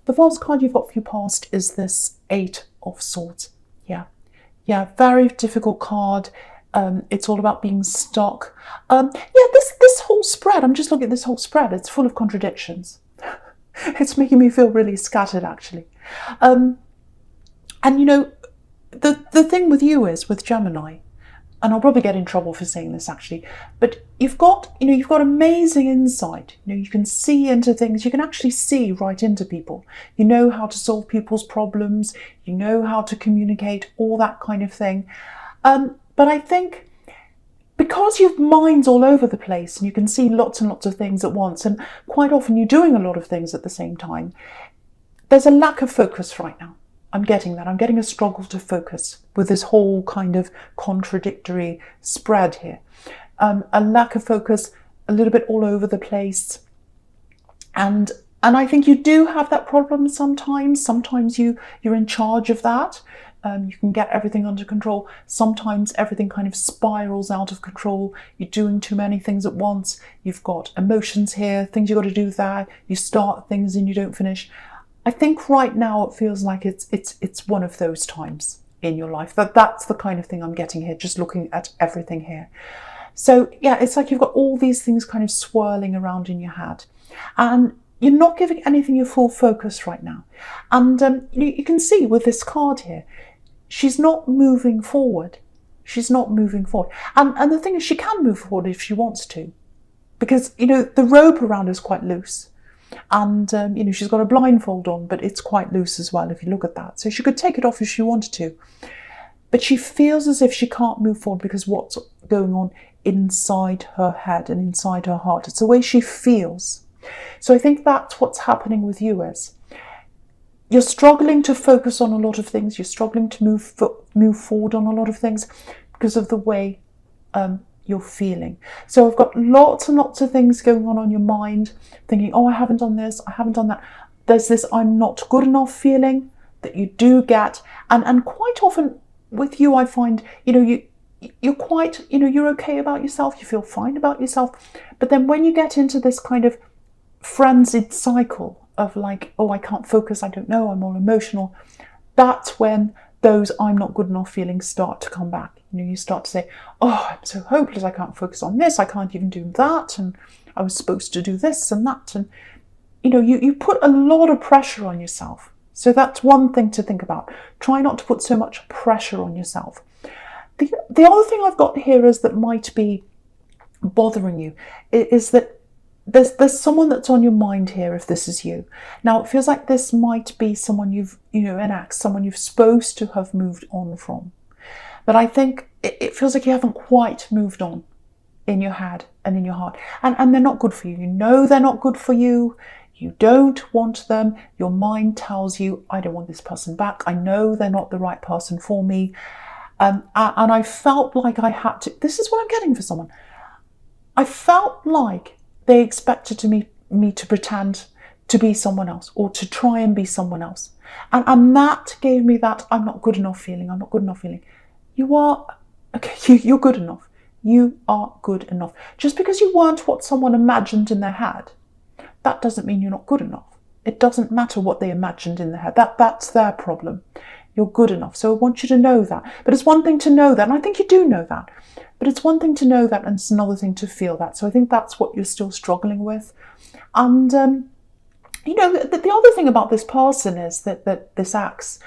The false card you've got for your past is this Eight of Swords. Yeah, very difficult card. It's all about being stuck. This whole spread, I'm just looking at this whole spread, it's full of contradictions. It's making me feel really scattered, actually. And you know, the thing with you is, with Gemini, and I'll probably get in trouble for saying this actually, but you've got amazing insight. You can see into things. You can actually see right into people. You know how to solve people's problems. You know how to communicate, all that kind of thing. But I think because your mind's all over the place and you can see lots and lots of things at once, and quite often you're doing a lot of things at the same time, there's a lack of focus right now. I'm getting that. I'm getting a struggle to focus with this whole kind of contradictory spread here. A lack of focus, a little bit all over the place. And I think you do have that problem sometimes. Sometimes you're in charge of that. You can get everything under control. Sometimes everything kind of spirals out of control. You're doing too many things at once. You've got emotions here, things you've got to do there. You start things and you don't finish. I think right now it feels like it's one of those times in your life. That's the kind of thing I'm getting here, just looking at everything here. So yeah, it's like you've got all these things kind of swirling around in your head. And you're not giving anything your full focus right now. And you can see with this card here, she's not moving forward. She's not moving forward. And the thing is, she can move forward if she wants to. Because, the rope around her is quite loose. And, she's got a blindfold on, but it's quite loose as well, if you look at that. So she could take it off if she wanted to. But she feels as if she can't move forward because what's going on inside her head and inside her heart. It's the way she feels. So I think that's what's happening with you is you're struggling to focus on a lot of things. You're struggling to move forward on a lot of things because of the way you're feeling. So I've got lots and lots of things going on your mind, thinking, oh, I haven't done this, I haven't done that. There's this I'm not good enough feeling that you do get. And quite often with you, I find, you're quite, you're okay about yourself, you feel fine about yourself. But then when you get into this kind of frenzied cycle of like, oh, I can't focus, I don't know, I'm all emotional, that's when those I'm not good enough feelings start to come back. You start to say, oh, I'm so hopeless, I can't focus on this, I can't even do that, and I was supposed to do this and that. And, you put a lot of pressure on yourself. So that's one thing to think about. Try not to put so much pressure on yourself. The other thing I've got here is that might be bothering you is that there's someone that's on your mind here if this is you. Now, it feels like this might be someone an ex, someone you're supposed to have moved on from. But I think it feels like you haven't quite moved on in your head and in your heart. And they're not good for you. You know they're not good for you. You don't want them. Your mind tells you, I don't want this person back. I know they're not the right person for me. And I felt like I had to, this is what I'm getting for someone. I felt like they expected me to pretend to be someone else or to try and be someone else. And that gave me that I'm not good enough feeling. I'm not good enough feeling. You are, okay, you're good enough. You are good enough. Just because you weren't what someone imagined in their head, that doesn't mean you're not good enough. It doesn't matter what they imagined in their head. That's their problem. You're good enough. So I want you to know that. But it's one thing to know that, and I think you do know that. But it's one thing to know that, and it's another thing to feel that. So I think that's what you're still struggling with. And, the other thing about this person is that this ex,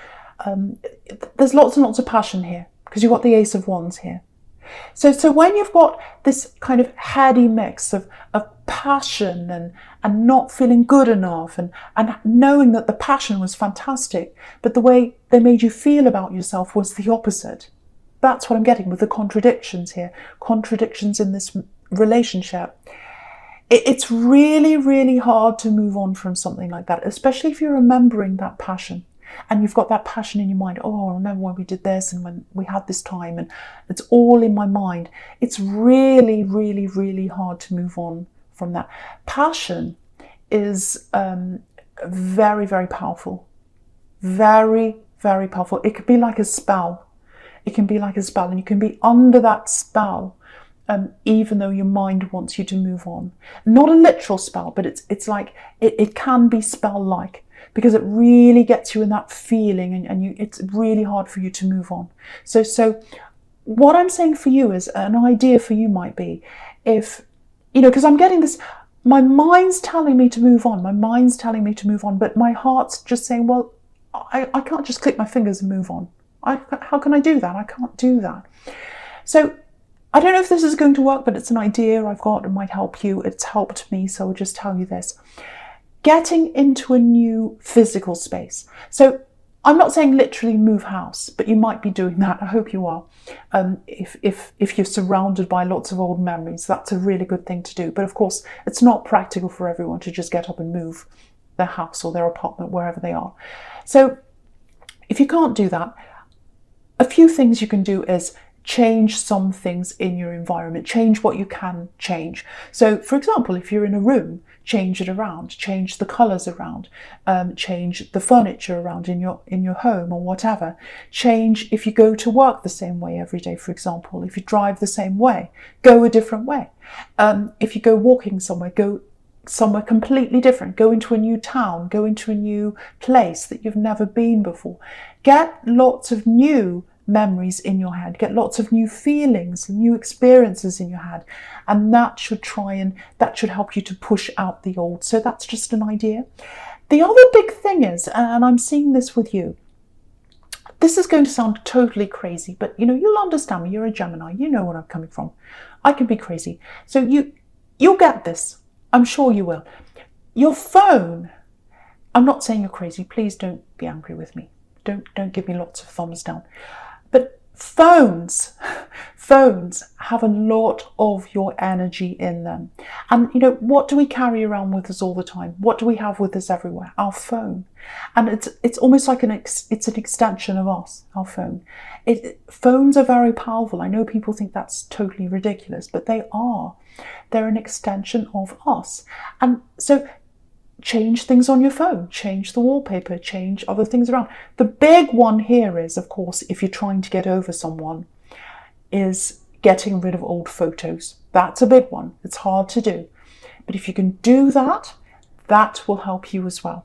there's lots and lots of passion here, because you've got the Ace of Wands here. So when you've got this kind of heady mix of passion and not feeling good enough and knowing that the passion was fantastic, but the way they made you feel about yourself was the opposite. That's what I'm getting with the contradictions here. Contradictions in this relationship. It's really, really hard to move on from something like that, especially if you're remembering that passion. And you've got that passion in your mind. Oh, I remember when we did this and when we had this time, and it's all in my mind. It's really, really, really hard to move on from that. Passion is very, very powerful. Very, very powerful. It could be like a spell. It can be like a spell, and you can be under that spell, even though your mind wants you to move on. Not a literal spell, but it's like, it can be spell-like. because it really gets you in that feeling, and it's really hard for you to move on. So what I'm saying for you is, an idea for you might be, if, because I'm getting this, my mind's telling me to move on, but my heart's just saying, well, I can't just click my fingers and move on. How can I do that? I can't do that. So I don't know if this is going to work, but it's an idea I've got. It might help you. It's helped me, so I'll just tell you this. Getting into a new physical space. So I'm not saying literally move house, but you might be doing that. I hope you are. If you're surrounded by lots of old memories, that's a really good thing to do. But of course, it's not practical for everyone to just get up and move their house or their apartment, wherever they are. So if you can't do that, a few things you can do is change some things in your environment, change what you can change. So for example, if you're in a room, change it around, change the colours around, change the furniture around in your home or whatever. Change if you go to work the same way every day, for example. If you drive the same way, go a different way. If you go walking somewhere, go somewhere completely different. Go into a new town, go into a new place that you've never been before. Get lots of new memories in your head, get lots of new feelings, new experiences in your head, and that should help you to push out the old. So that's just an idea. The other big thing is, and I'm seeing this with you, this is going to sound totally crazy, but you'll understand me. You're a Gemini, you know where I'm coming from. I can be crazy, so you'll get this. I'm sure you will. Your phone, I'm not saying you're crazy, please don't be angry with me. Don't give me lots of thumbs down. But phones have a lot of your energy in them. And what do we carry around with us all the time? What do we have with us everywhere? Our phone. And it's almost like it's an extension of us, our phone. Phones are very powerful. I know people think that's totally ridiculous, but they are. They're an extension of us. And so change things on your phone, change the wallpaper, change other things around. The big one here is, of course, if you're trying to get over someone, is getting rid of old photos. That's a big one. It's hard to do. But if you can do that, that will help you as well.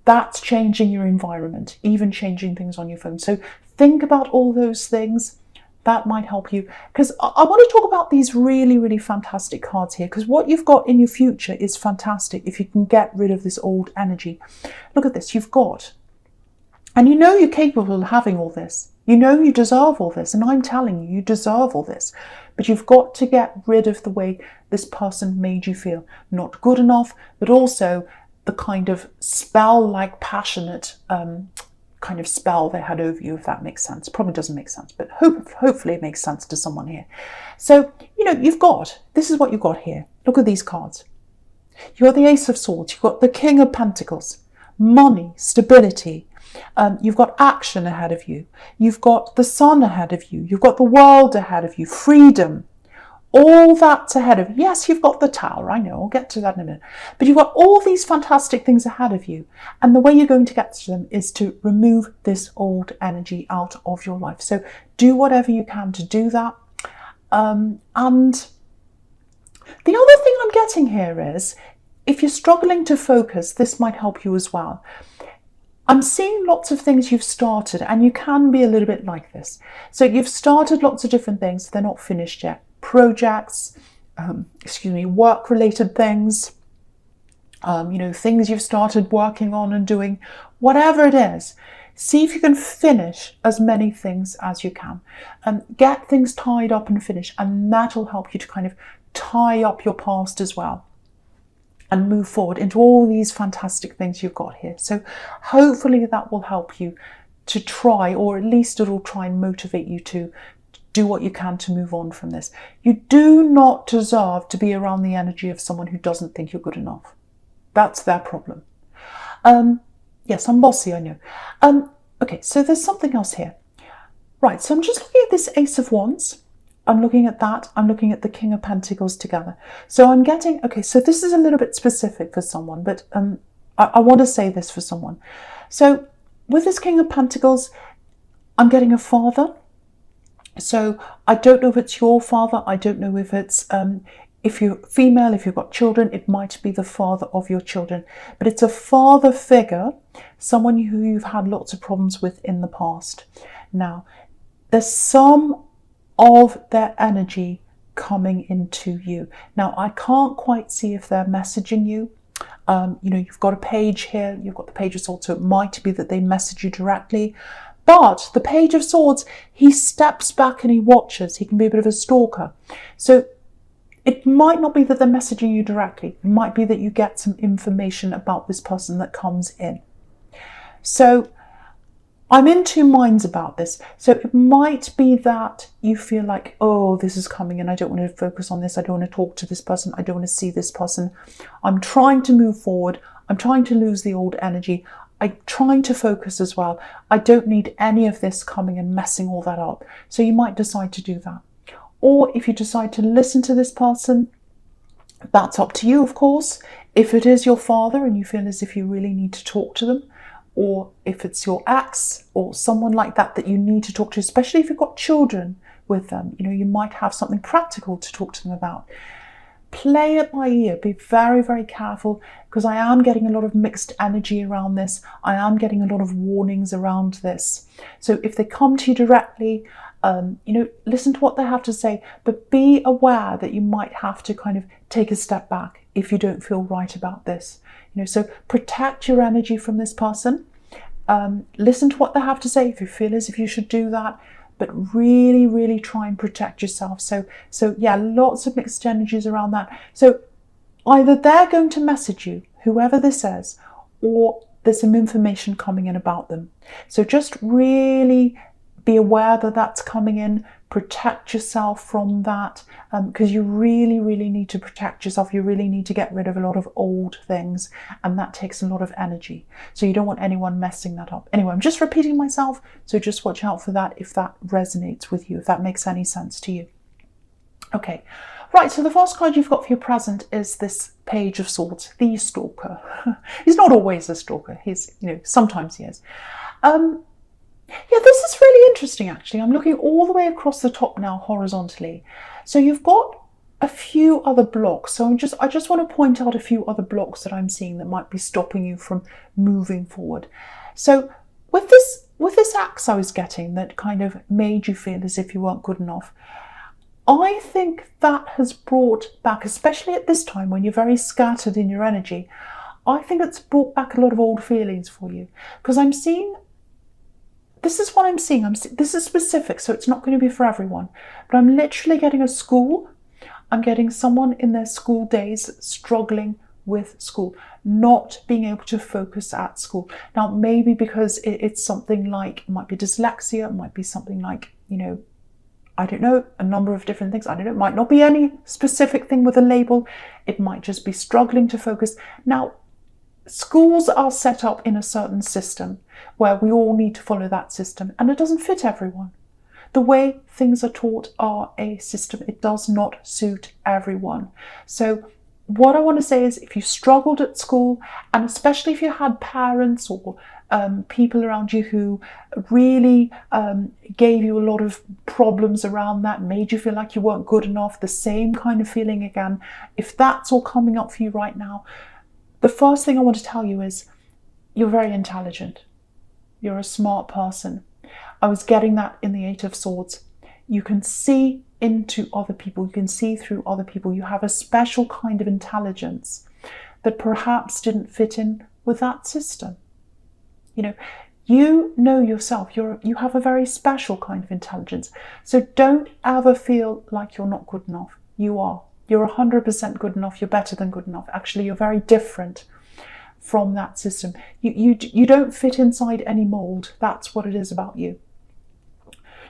That's changing your environment, even changing things on your phone. So think about all those things. That might help you, because I want to talk about these really, really fantastic cards here, because what you've got in your future is fantastic if you can get rid of this old energy. Look at this, you've got, and you're capable of having all this. You deserve all this, and I'm telling you, you deserve all this. But you've got to get rid of the way this person made you feel. Not good enough, but also the kind of spell-like passionate kind of spell they had over you, if that makes sense. Probably doesn't make sense, but hopefully it makes sense to someone here. So, this is what you've got here. Look at these cards. You've got the Ace of Swords, you've got the King of Pentacles, money, stability. You've got action ahead of you. You've got the sun ahead of you. You've got the world ahead of you, freedom. All that's ahead of you. Yes, you've got the Tower, I know, I'll get to that in a minute. But you've got all these fantastic things ahead of you. And the way you're going to get to them is to remove this old energy out of your life. So do whatever you can to do that. And the other thing I'm getting here is, if you're struggling to focus, this might help you as well. I'm seeing lots of things you've started, and you can be a little bit like this. So you've started lots of different things, they're not finished yet. Projects, work-related things, things you've started working on and doing, whatever it is. See if you can finish as many things as you can. Get things tied up and finished, and that'll help you to kind of tie up your past as well and move forward into all these fantastic things you've got here. So hopefully that will help you to try, or at least it'll try and motivate you to do what you can to move on from this. You do not deserve to be around the energy of someone who doesn't think you're good enough. That's their problem. Yes, I'm bossy, I know. Okay, so there's something else here. Right, so I'm just looking at this Ace of Wands. I'm looking at that. I'm looking at the King of Pentacles together. So I'm getting, okay, so this is a little bit specific for someone, but I want to say this for someone. So with this King of Pentacles, I'm getting a father. So I don't know if it's your father. I don't know if it's if you're female, if you've got children, it might be the father of your children. But it's a father figure, someone who you've had lots of problems with in the past. Now, there's some of their energy coming into you. Now, I can't quite see if they're messaging you. You've got a page here, you've got the Page of Swords, so it might be that they message you directly. But the Page of Swords, he steps back and he watches. He can be a bit of a stalker. So it might not be that they're messaging you directly. It might be that you get some information about this person that comes in. So I'm in two minds about this. So it might be that you feel like, oh, this is coming and I don't want to focus on this. I don't want to talk to this person. I don't want to see this person. I'm trying to move forward. I'm trying to lose the old energy. I'm trying to focus as well. I don't need any of this coming and messing all that up. So you might decide to do that. Or if you decide to listen to this person, that's up to you, of course. If it is your father and you feel as if you really need to talk to them, or if it's your ex or someone like that that you need to talk to, especially if you've got children with them, you might have something practical to talk to them about. Play it by ear. Be very, very careful, because I am getting a lot of mixed energy around this. I am getting a lot of warnings around this. So if they come to you directly, listen to what they have to say, but be aware that you might have to kind of take a step back if you don't feel right about this. So protect your energy from this person. Listen to what they have to say if you feel as if you should do that, but really, really try and protect yourself. So yeah, lots of mixed energies around that. So either they're going to message you, whoever this is, or there's some information coming in about them. So just really be aware that that's coming in. Protect yourself from that, because you really, really need to protect yourself. You really need to get rid of a lot of old things, and that takes a lot of energy. So you don't want anyone messing that up. Anyway, I'm just repeating myself, so just watch out for that if that resonates with you, if that makes any sense to you. Okay, right, so the first card you've got for your present is this Page of Swords, the stalker. He's not always a stalker. He's, sometimes he is. Yeah, this is really interesting, actually. I'm looking all the way across the top now, horizontally. So you've got a few other blocks. So I just want to point out a few other blocks that I'm seeing that might be stopping you from moving forward. So with this axe I was getting that kind of made you feel as if you weren't good enough, I think that has brought back, especially at this time when you're very scattered in your energy, I think it's brought back a lot of old feelings for you. Because I'm seeing, this is what I'm seeing. This is specific, so it's not going to be for everyone. But I'm literally getting a school. I'm getting someone in their school days struggling with school, not being able to focus at school. Now, maybe because it's something like, it might be dyslexia, it might be something like, I don't know, a number of different things. I don't know, it might not be any specific thing with a label. It might just be struggling to focus. Now, schools are set up in a certain system where we all need to follow that system, and it doesn't fit everyone. The way things are taught are a system. It does not suit everyone. So what I want to say is, if you struggled at school, and especially if you had parents or people around you who really gave you a lot of problems around that, made you feel like you weren't good enough, the same kind of feeling again, if that's all coming up for you right now, the first thing I want to tell you is you're very intelligent. You're a smart person. I was getting that in the Eight of Swords. You can see into other people. You can see through other people. You have a special kind of intelligence that perhaps didn't fit in with that system. You know yourself. You have a very special kind of intelligence. So don't ever feel like you're not good enough. You are. You're 100% good enough. You're better than good enough. Actually, you're very different from that system. You don't fit inside any mold. That's what it is about you.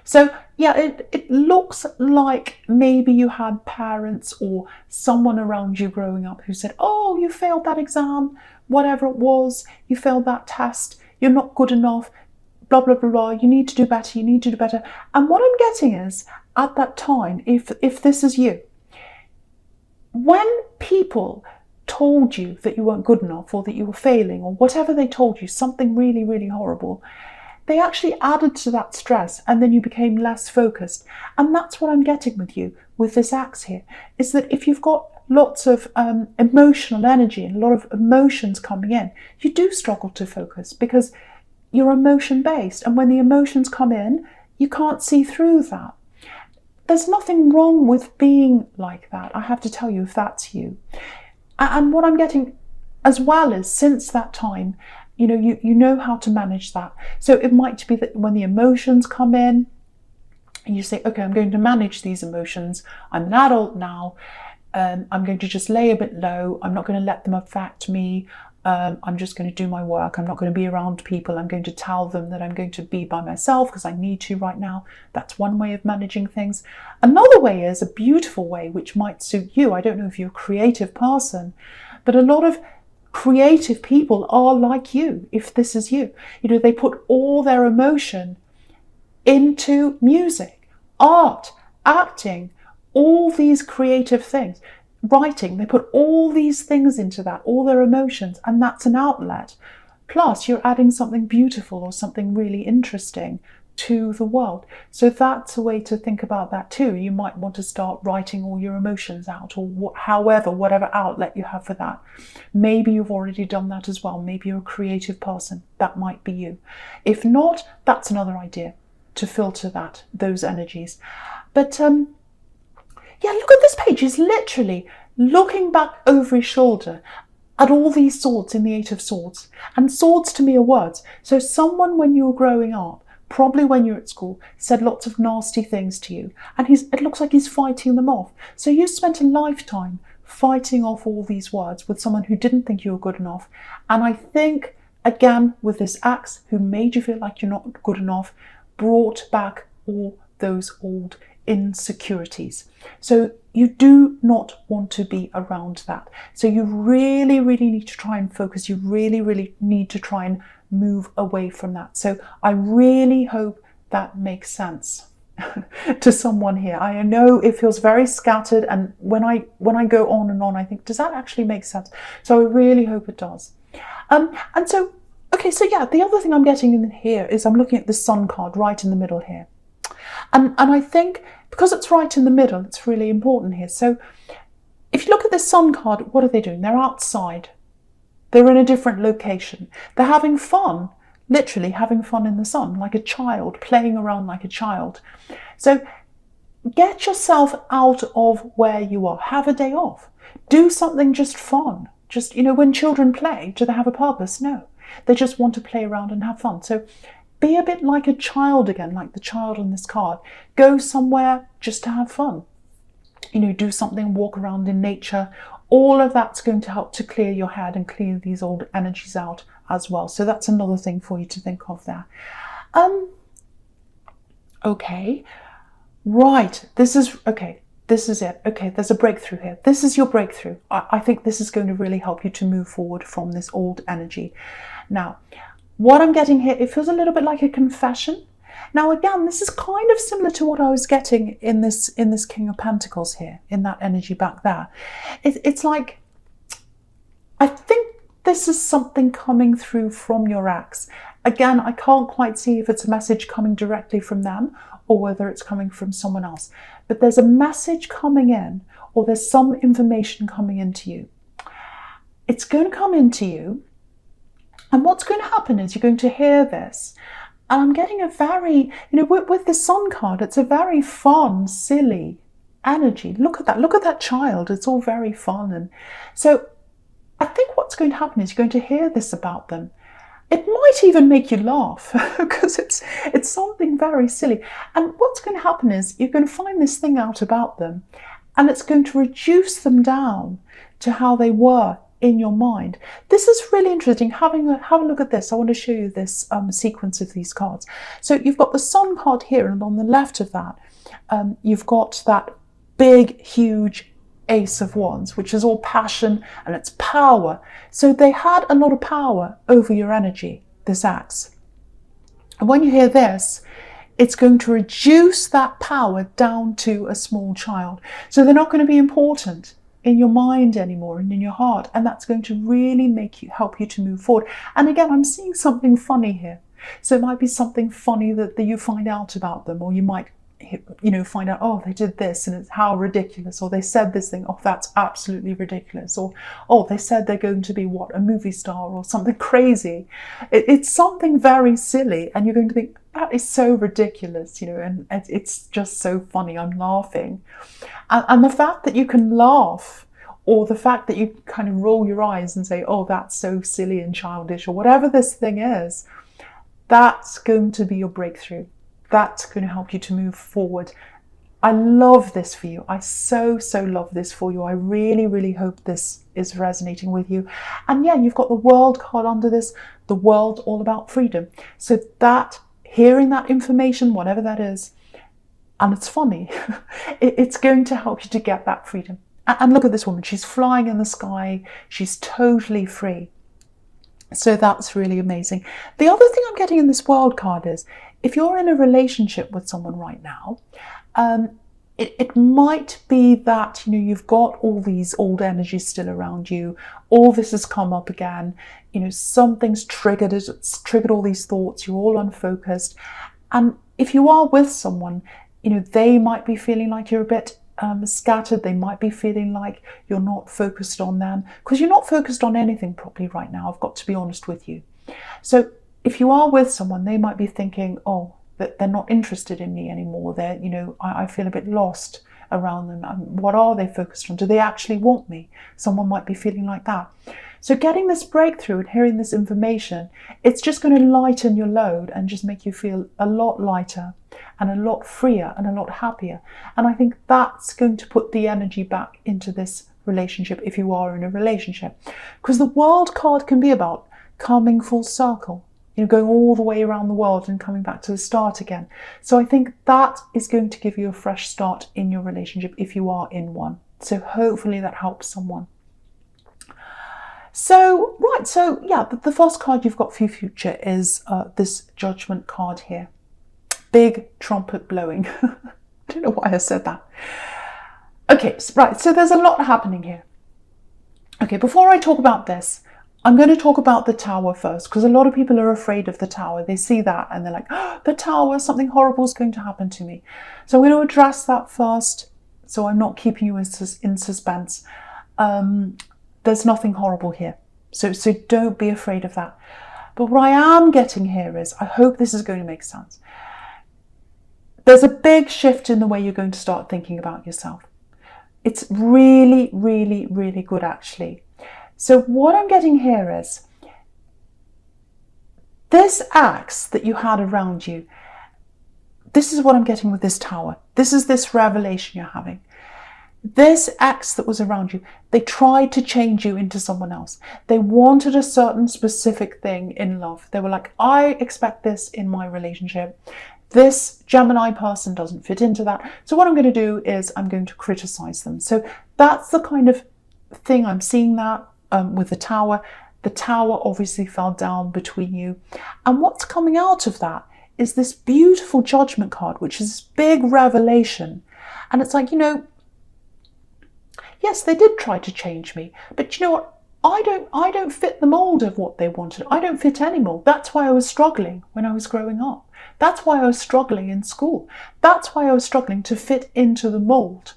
So yeah, it looks like maybe you had parents or someone around you growing up who said, oh, you failed that exam, whatever it was, you failed that test, you're not good enough, blah, blah, blah, blah, you need to do better, you need to do better. And what I'm getting is, at that time, if this is you, when people told you that you weren't good enough or that you were failing or whatever they told you, something really, really horrible, they actually added to that stress, and then you became less focused. And that's what I'm getting with you with this axe here, is that if you've got lots of emotional energy and a lot of emotions coming in, you do struggle to focus because you're emotion based. And when the emotions come in, you can't see through that. There's nothing wrong with being like that, I have to tell you, if that's you. And what I'm getting as well is, since that time, you know how to manage that. So it might be that when the emotions come in, and you say, okay, I'm going to manage these emotions. I'm an adult now. I'm going to just lay a bit low. I'm not going to let them affect me. I'm just going to do my work. I'm not going to be around people. I'm going to tell them that I'm going to be by myself because I need to right now. That's one way of managing things. Another way is a beautiful way, which might suit you. I don't know if you're a creative person, but a lot of creative people are like you, if this is you. They put all their emotion into music, art, acting, all these creative things. Writing, they put all these things into that, all their emotions, and that's an outlet. Plus, you're adding something beautiful or something really interesting to the world. So that's a way to think about that too. You might want to start writing all your emotions out, or whatever outlet you have for that. Maybe you've already done that as well. Maybe you're a creative person. That might be you. If not, that's another idea to filter those energies. But yeah, look at this page. He's literally looking back over his shoulder at all these swords in the Eight of Swords. And swords to me are words. So someone, when you were growing up, probably when you're at school, said lots of nasty things to you. And it looks like he's fighting them off. So you spent a lifetime fighting off all these words with someone who didn't think you were good enough. And I think, again, with this axe, who made you feel like you're not good enough, brought back all those old insecurities. So you do not want to be around that. So you really, really need to try and focus. You really, really need to try and move away from that. So I really hope that makes sense to someone here. I know it feels very scattered, and when I go on and on, I think, does that actually make sense? So I really hope it does. And so, okay, so yeah, the other thing I'm getting in here is I'm looking at the Sun card right in the middle here. And I think because it's right in the middle, it's really important here. So if you look at the Sun card, what are they doing? They're outside. They're in a different location. They're having fun, literally having fun in the sun, like a child, playing around like a child. So get yourself out of where you are. Have a day off. Do something just fun. Just, when children play, do they have a purpose? No. They just want to play around and have fun. So be a bit like a child again, like the child on this card. Go somewhere just to have fun. Do something, walk around in nature. All of that's going to help to clear your head and clear these old energies out as well. So that's another thing for you to think of there. Okay. Right. This is it. Okay, there's a breakthrough here. This is your breakthrough. I think this is going to really help you to move forward from this old energy. Now, what I'm getting here, it feels a little bit like a confession. Now, again, this is kind of similar to what I was getting in this King of Pentacles here, in that energy back there. It's like, I think this is something coming through from your ex. Again, I can't quite see if it's a message coming directly from them or whether it's coming from someone else. But there's a message coming in, or there's some information coming into you. It's going to come into you. And what's going to happen is you're going to hear this. And I'm getting a very, with the Sun card, it's a very fun, silly energy. Look at that. Look at that child. It's all very fun. And so I think what's going to happen is you're going to hear this about them. It might even make you laugh because it's something very silly. And what's going to happen is you're going to find this thing out about them, and it's going to reduce them down to how they were in your mind. This is really interesting. Have a look at this. I want to show you this sequence of these cards. So you've got the Sun card here, and on the left of that, you've got that big, huge Ace of Wands, which is all passion and it's power. So they had a lot of power over your energy, this axe. And when you hear this, it's going to reduce that power down to a small child. So they're not going to be important in your mind anymore and in your heart. And that's going to really help you to move forward. And again, I'm seeing something funny here. So it might be something funny that you find out about them, or you might, you know, find out, oh, they did this and it's how ridiculous, or they said this thing, oh, that's absolutely ridiculous, or oh, they said they're going to be what, a movie star or something crazy. It's something very silly, and you're going to think, that is so ridiculous, you know, and it's just so funny, I'm laughing. And the fact that you can laugh, or the fact that you kind of roll your eyes and say, oh, that's so silly and childish, or whatever this thing is, that's going to be your breakthrough. That's going to help you to move forward. I love this for you. I so love this for you. I really hope this is resonating with you. And yeah, you've got the World card under this, the World, all about freedom. So that, hearing that information, whatever that is, and it's funny, it's going to help you to get that freedom. And look at this woman, she's flying in the sky, she's totally free. So that's really amazing. The other thing I'm getting in this World card is, if you're in a relationship with someone right now, it might be that, you know, you've got all these old energies still around you, all this has come up again, you know, something's triggered it, it's triggered all these thoughts, you're all unfocused. And if you are with someone, you know, they might be feeling like you're a bit scattered, they might be feeling like you're not focused on them, because you're not focused on anything properly right now, I've got to be honest with you. So if you are with someone, they might be thinking, oh, that they're not interested in me anymore, they're, you know, I feel a bit lost around them. What are they focused on? Do they actually want me? Someone might be feeling like that. So getting this breakthrough and hearing this information, it's just going to lighten your load and just make you feel a lot lighter and a lot freer and a lot happier. And I think that's going to put the energy back into this relationship if you are in a relationship. Because the World card can be about coming full circle, you know, going all the way around the world and coming back to the start again. So I think that is going to give you a fresh start in your relationship if you are in one. So hopefully that helps someone. So, right, so yeah, the first card you've got for your future is this Judgment card here. Big trumpet blowing. I don't know why I said that. Okay, right, so there's a lot happening here. Okay, before I talk about this, I'm going to talk about the Tower first, because a lot of people are afraid of the Tower. They see that and they're like, oh, the Tower, something horrible is going to happen to me. So I'm going to address that first, so I'm not keeping you in suspense. There's nothing horrible here. So don't be afraid of that. But what I am getting here is, I hope this is going to make sense. There's a big shift in the way you're going to start thinking about yourself. It's really good, actually. So what I'm getting here is, this axe that you had around you, this is what I'm getting with this Tower. This is this revelation you're having. This axe that was around you, they tried to change you into someone else. They wanted a certain specific thing in love. They were like, I expect this in my relationship. This Gemini person doesn't fit into that. So what I'm going to do is I'm going to criticize them. So that's the kind of thing I'm seeing that with the Tower. The Tower obviously fell down between you. And what's coming out of that is this beautiful Judgment card, which is this big revelation. And it's like, you know, yes, they did try to change me, but you know what? I don't fit the mold of what they wanted. I don't fit any mold. That's why I was struggling when I was growing up. That's why I was struggling in school. That's why I was struggling to fit into the mold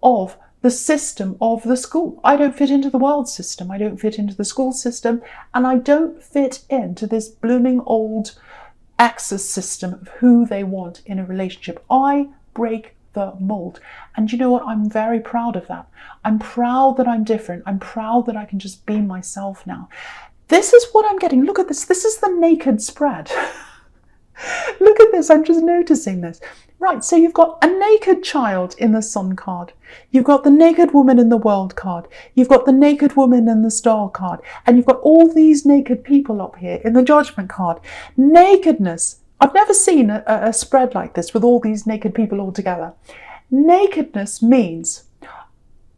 of the system of the school. I don't fit into the world system. I don't fit into the school system. And I don't fit into this blooming old access system of who they want in a relationship. I break the mold. And you know what? I'm very proud of that. I'm proud that I'm different. I'm proud that I can just be myself now. This is what I'm getting. Look at this. This is the naked spread. Look at this. I'm just noticing this. Right, so you've got a naked child in the Sun card. You've got the naked woman in the World card. You've got the naked woman in the Star card. And you've got all these naked people up here in the Judgment card. Nakedness. I've never seen a spread like this with all these naked people all together. Nakedness means